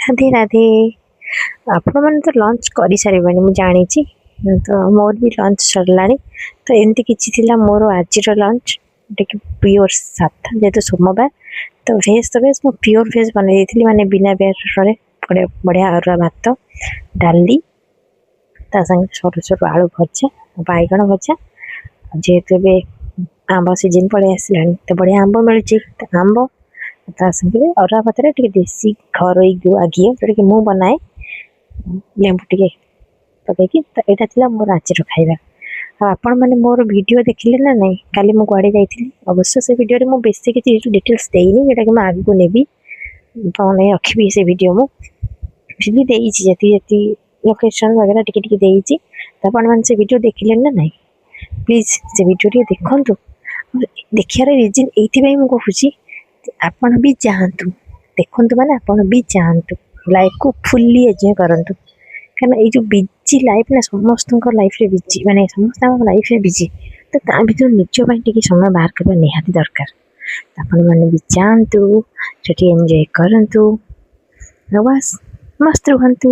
राधे राधे। आपण मैंने तो लंच कर सारे मुझे जानी तो मोर भी लंच सरला तो एमती कि मोर आज लंच प्योर साधा जेहतु सोमवार तो भेज तो भेज मुझे प्योर भेज बनई माने बिना बेर बढ़िया अरुआ भात डाली ता संगे छोट छोट आलू भजा बैगण भजा जेहेतु आंब सीजन पड़े आसला तो बढ़िया आंब मिलूँ आंब ता संगे अरुआ भात देसी घर गुआ घी जोटा कि मुँह बनाए लेंबू टे पकईकि तो यहाँ थी मोर आज खाଇବା आपण मैंने मोर वीडियो देखिले ना नहीं काली मु गुआड़े जाइए अवश्य से वीडियो मुझे बेसी किसी डिटेल्स देनी जोटा कि आगे को नेबी नहीं रखी से वीडियो मुझे जी लोकेशन वगैरह टी आपण मैंने से वीडियो देखिले ना नहीं प्लीज से वीडियो टी देखु देखार रिजन ये मुझे आपण भी जातु देखु मैंने आपण भी जातु लाइफ को फुल्ली एंजॉय करंतु कहीं ये जो बिजी लाइफ ना समस्त लाइफ रे बिजी माने समस्त लाइफ रे बिजी तो ता भीतर निज टी समय बाहर करना निहाती दरकार आपण मैंने भी जातु से एंजॉय करंतु बस मस्त रुहंतु।